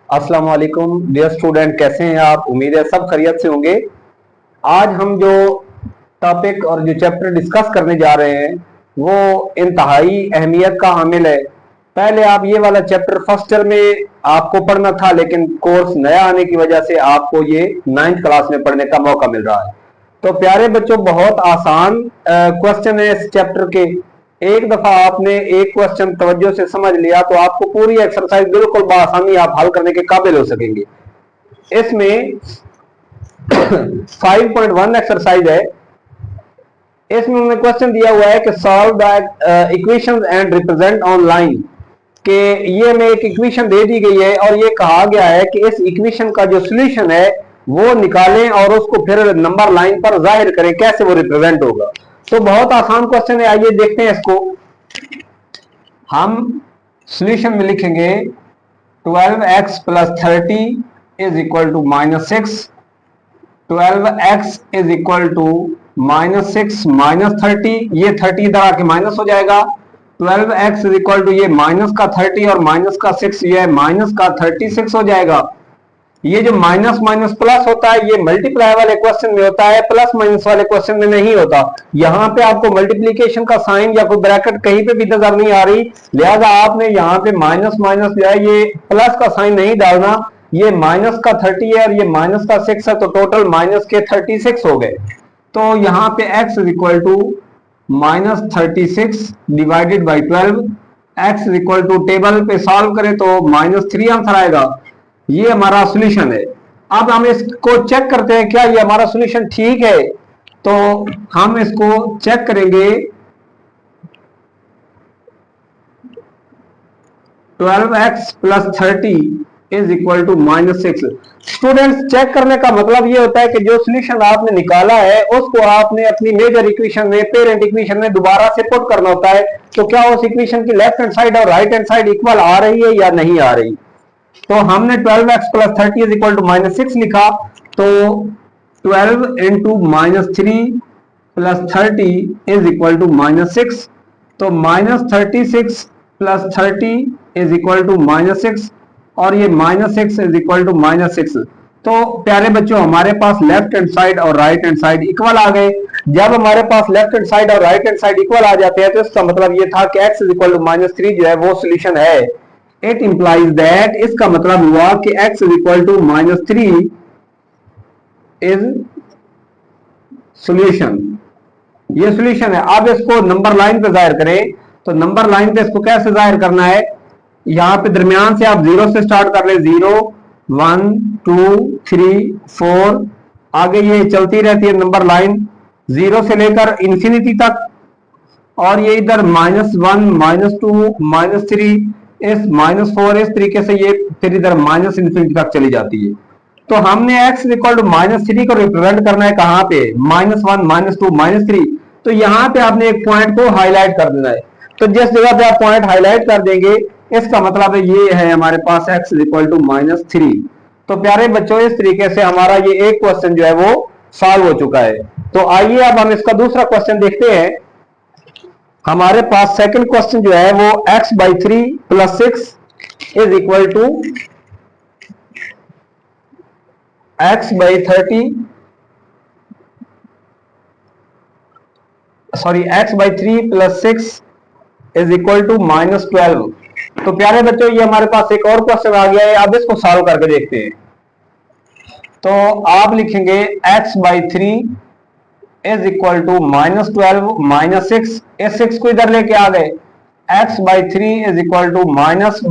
अस्सलाम वालेकुम dear student, कैसे हैं आप? उम्मीद है सब खैरियत से होंगे। आज हम जो टॉपिक और जो चैप्टर डिस्कस करने जा रहे हैं वो इंतहाई अहमियत का हामिल है। पहले आप ये वाला चैप्टर फर्स्ट ईयर में आपको पढ़ना था, लेकिन कोर्स नया आने की वजह से आपको ये 9th क्लास में पढ़ने का मौका मिल रहा है। तो प्यारे बच्चों, बहुत आसान क्वेश्चन है इस चैप्टर के। एक दफा आपने एक क्वेश्चन तवज्जो से समझ लिया तो आपको पूरी एक्सरसाइज बिल्कुल बआसानी आप हल करने के काबिल हो सकेंगे। इसमें 5.1 एक्सरसाइज है। इसमें उन्होंने क्वेश्चन दिया हुआ है कि solve the equations and represent on line. कि ये में एक इक्वेशन दे दी गई है और ये कहा गया है कि इस इक्वेशन का जो सॉल्यूशन है वो निकालें और उसको फिर नंबर लाइन पर जाहिर करें, कैसे वो रिप्रेजेंट होगा। तो बहुत आसान क्वेश्चन है, आइए देखते हैं इसको। हम सॉल्यूशन में लिखेंगे 12x plus 30 is equal to -6। 12x is equal to -6 minus 30, ये 30 इधर आके माइनस हो जाएगा। 12x इज इक्वल टू ये माइनस का 30 और माइनस का 6, ये माइनस का 36 हो जाएगा। ये जो माइनस माइनस प्लस होता है ये मल्टीप्लाई वाले क्वेश्चन में होता है, प्लस माइनस वाले क्वेश्चन में नहीं होता। यहाँ पे आपको मल्टीप्लीकेशन का साइन या कोई ब्रैकेट कहीं पे भी नजर नहीं आ रही, लिहाजा आपने यहाँ पे माइनस माइनस जो है ये प्लस का साइन नहीं डालना। ये माइनस का 30 है और ये माइनस का 6 है, तो टोटल माइनस के 36 हो गए। तो यहाँ पे x is equal to -36 divided by 12। x is equal to table पे सॉल्व करें तो -3 आंसर आएगा। ये हमारा सॉल्यूशन है। अब हम इसको चेक करते हैं क्या ये हमारा सॉल्यूशन ठीक है। तो हम इसको चेक करेंगे। 12x plus 30 is equal to -6। Students, check करने का मतलब ये होता है कि जो सॉल्यूशन आपने निकाला है उसको आपने अपनी मेजर इक्वेशन में, पेरेंट इक्वेशन में दोबारा से पुट करना होता है। तो क्या उस इक्वेशन की लेफ्ट हैंड साइड और राइट हैंड साइड इक्वल आ रही है या नहीं आ रही। तो हमने 12x plus 30 is equal to -6 लिखा, तो 12 into -3 plus 30 is equal to -6। तो -36 प्लस 30 इज इक्वल टू -6 और ये -6 इज इक्वल टू -6। तो प्यारे बच्चों, हमारे पास लेफ्ट हैंड साइड और राइट हैंड साइड इक्वल आ गए। जब हमारे पास लेफ्ट हैंड साइड और राइट हैंड साइड इक्वल आ जाते हैं तो इसका मतलब ये था कि x इज इक्वल टू -3 जो है वो सॉल्यूशन है। इट इंप्लाइज दैट, इसका मतलब हुआ कि x is equal to -3 is solution. ये सॉल्यूशन है। अब इसको नंबर लाइन पे जाहिर करें, तो नंबर लाइन पे इसको कैसे जाहिर करना है। यहां पे दरमियान से आप 0 से स्टार्ट कर ले, 0 1 2 3 4, आगे ये चलती रहती है नंबर लाइन 0 से लेकर इंफिनिटी तक। और ये इधर -1 -2 -3 इस -4, इस तरीके से ये फिर इधर माइनस इंफिनिटी तक चली जाती है। तो हमने x इक्वल टू -3 को रिप्रेजेंट करना है कहां पे, -1 -2 -3। तो यहां पे आपने एक पॉइंट को हाईलाइट कर देना है। तो जिस जगह पे आप पॉइंट हाईलाइट कर देंगे इसका मतलब है ये है हमारे पास x इक्वल टू -3। तो प्यारे बच्चों, इस तरीके से हमारा ये एक क्वेश्चन जो है वो सॉल्व हो चुका है। तो आइए अब हम इसका दूसरा क्वेश्चन देखते हैं। हमारे पास सेकंड क्वेश्चन जो है वो x/3 plus 6 is equal to x/3 plus 6 is equal to -12। तो प्यारे बच्चों, ये हमारे पास एक और क्वेश्चन आ गया है। अब इसको सॉल्व करके देखते हैं। तो आप लिखेंगे x/3 इज इक्वल टू -12 -6, इस 6 को इधर लेके आ गए। x/3 is equal to minus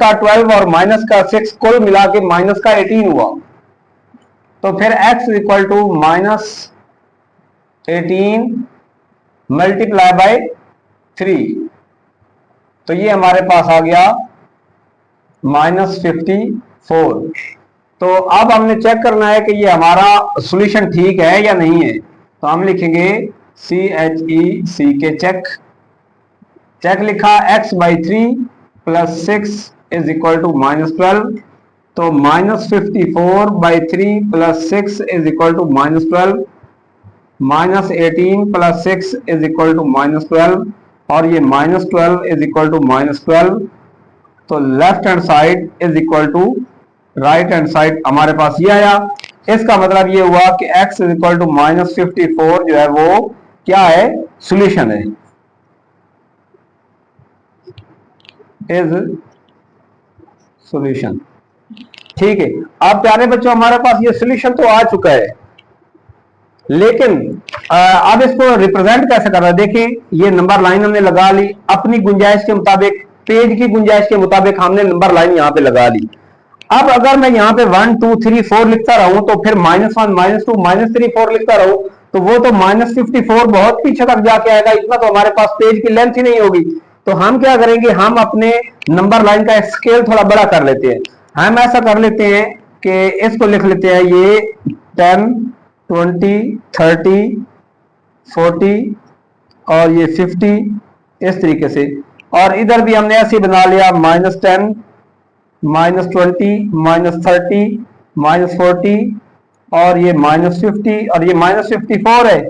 का 12 और माइनस का 6 कुल मिला के माइनस का 18 हुआ। तो फिर x is equal to -18 multiply by 3। तो ये हमारे पास आ गया -54। तो अब हमने चेक करना है कि ये हमारा सॉल्यूशन ठीक है या नहीं है। तो हम लिखेंगे CHECK चेक लिखा। x/3 plus 6 is equal to -12। तो -54/3 plus 6 is equal to -12, -18 plus 6 is equal to -12 और ये -12 इज इक्वल टू -12। तो left hand side is equal to right hand side हमारे पास ये आया। इसका मतलब ये हुआ कि x इज इक्वल टू -54 जो है वो क्या है, सॉल्यूशन है, इज सॉल्यूशन। ठीक है, अब प्यारे बच्चों हमारे पास ये सॉल्यूशन तो आ चुका है, लेकिन अब इसको रिप्रेजेंट कैसे करना है। देखिए ये नंबर लाइन हमने लगा ली अपनी गुंजाइश के मुताबिक, पेज की गुंजाइश के मुताबिक हमने नंबर लाइन यहां पे लगा ली। अब अगर मैं यहाँ पे 1 2 3 4 लिखता रहूं तो फिर -1 -2 -3 4 लिखता रहूं तो वो तो -54 बहुत पीछे तक जाके आएगा, इतना तो हमारे पास पेज की लेंथ ही नहीं होगी। तो हम क्या करेंगे, हम अपने नंबर लाइन का स्केल थोड़ा बड़ा कर लेते हैं। हम ऐसा कर लेते हैं कि इसको लिख लेते हैं ये 10 20 30 40 और ये 50 इस तरीके से। और इधर भी हमने ऐसे बना लिया -10 -20 -30 -40 और ये -50 और ये -54 है।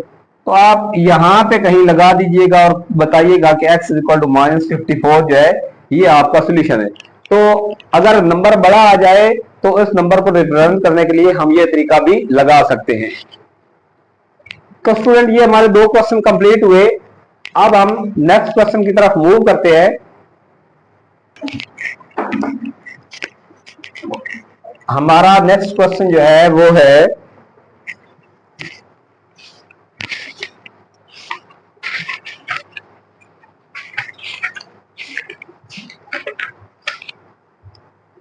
तो आप यहां पे कहीं लगा दीजिएगा और बताइएगा कि x इज इक्वल टू -54 जो है ये आपका सोल्यूशन है। तो अगर नंबर बड़ा आ जाए तो इस नंबर को रिप्रेजेंट करने के लिए हम ये तरीका भी लगा सकते हैं। तो स्टूडेंट ये हमारे 2 क्वेश्चन कंप्लीट हुए। अब हम नेक्स्ट क्वेश्चन की तरफ मूव करते हैं। हमारा नेक्स्ट क्वेश्चन जो है वो है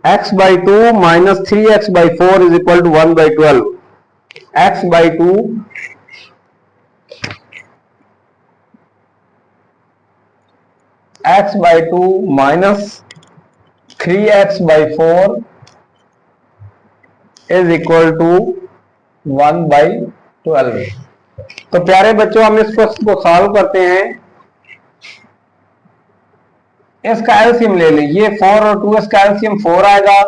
x by 2 minus 3x by 4 is equal to 1 by 12। x by 2 x by 2 minus 3x by 4 is equal to 1 by 12। तो प्यारे बच्चों हम इस क्वेश्चन को सॉल्व करते हैं। इसका एलसीएम ले लें, ये 4 और 2 इसका एलसीएम 4 आएगा।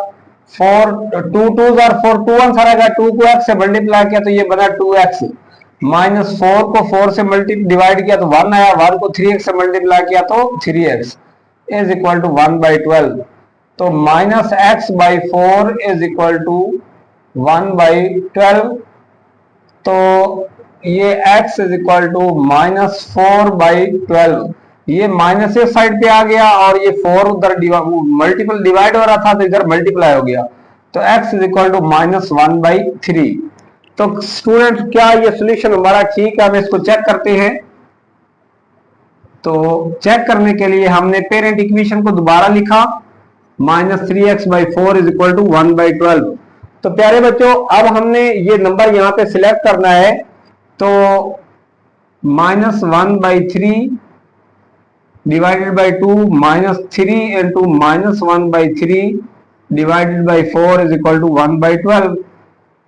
4 2 2 और 4 2 आंसर आएगा। 2 को x से मल्टीप्लाई किया तो ये बना 2x -4 को 4 से मल्टी डिवाइड किया तो 1 आया। 1 को 3x से मल्टीप्लाई किया तो 3x is equal to 1 by 12। तो -x/4 is equal to 1 by 12। तो ये x इज इक्वल टू -4/12। ये माइनस इस साइड पे आ गया और ये 4 उधर मल्टीपल डिवाइड हो रहा था तो इधर मल्टीप्लाई हो गया। तो x इज इक्वल टू -1/3। तो स्टूडेंट क्या ये सॉल्यूशन हमारा ठीक है? हम इसको चेक करते हैं। तो चेक करने के लिए हमने पेरेंट इक्वेशन को दोबारा लिखा, -3x/4 इज इक्वल टू 1/12। तो प्यारे बच्चों अब हमने ये नंबर यहां पे सिलेक्ट करना है। तो -1/3 divided by 2 -3 into -1/3 divided by 4 is equal to 1/12।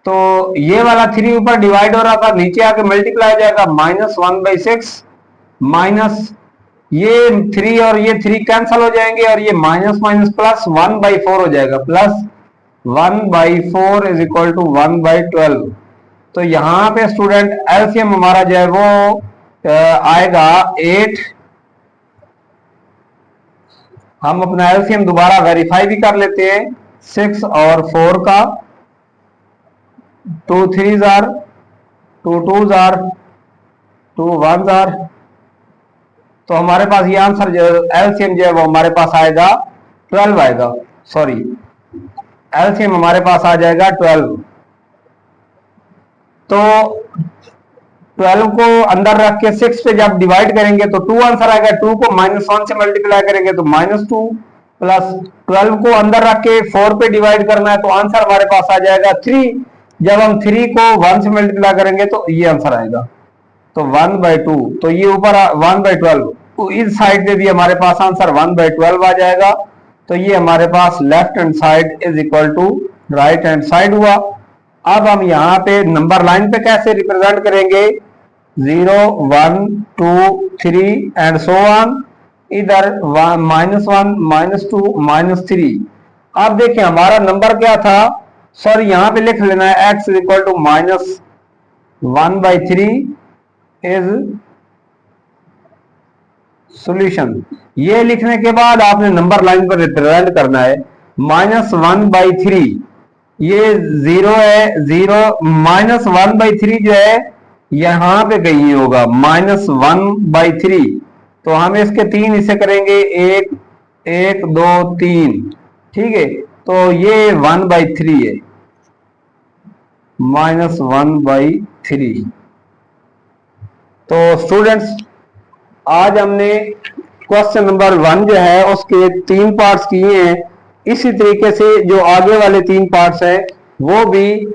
तो ये वाला 3 ऊपर डिवाइड हो रहा था, नीचे आके मल्टीप्लाई हो जाएगा -1/6 माइनस ये 3 और ये 3 कैंसिल हो जाएंगे और ये माइनस माइनस प्लस 1/4 हो जाएगा, प्लस 1/4 इज इक्वल टू 1/12। तो यहां पे स्टूडेंट एलसीएम हमारा जो है वो आएगा 8। हम अपना एलसीएम दोबारा वेरीफाई भी कर लेते हैं। 6 और 4 का 2 3s are 2 2s are 2 1s are। तो हमारे पास ये आंसर जो एलसीएम जो है वो हमारे पास आएगा 12 आएगा। सॉरी एलसीएम हमारे पास आ जाएगा 12। तो 12 को अंदर रख के 6 पे जब डिवाइड करेंगे तो 2 आंसर आएगा। 2 को -1 से मल्टीप्लाई करेंगे तो -2 प्लस 12 को अंदर रख के 4 पे डिवाइड करना है तो आंसर हमारे पास आ जाएगा 3। जब हम 3 को 1 से मल्टीप्लाई करेंगे तो ये आंसर आएगा, तो 1/2। तो ये ऊपर 1/12, तो इस साइड पे भी हमारे पास आंसर 1/12 आ जाएगा। तो ये हमारे पास left hand side is equal to right hand side हुआ। अब हम यहाँ पे नंबर लाइन पे कैसे रिप्रेजेंट करेंगे, 0 1 2 3 एंड सो ऑन। इधर -1 -2 -3। अब देखिए हमारा नंबर क्या था, सॉरी यहां पे लिख लेना है x is equal to -1/3 is solution. ये लिखने के बाद आपने नंबर लाइन पर रिप्रेजेंट करना है -1/3 ये 0 है, 0 -1/3 जो है यहां पे कहीं होगा, -1/3। तो हम इसके 3 हिस्से करेंगे, 1 1 2 3, ठीक है। तो ये 1/3 है, -1/3। तो स्टूडेंट्स, आज हमने क्वेश्चन नंबर 1 जो है उसके 3 पार्ट्स किए हैं। इसी तरीके से जो आगे वाले 3 पार्ट्स हैं वो भी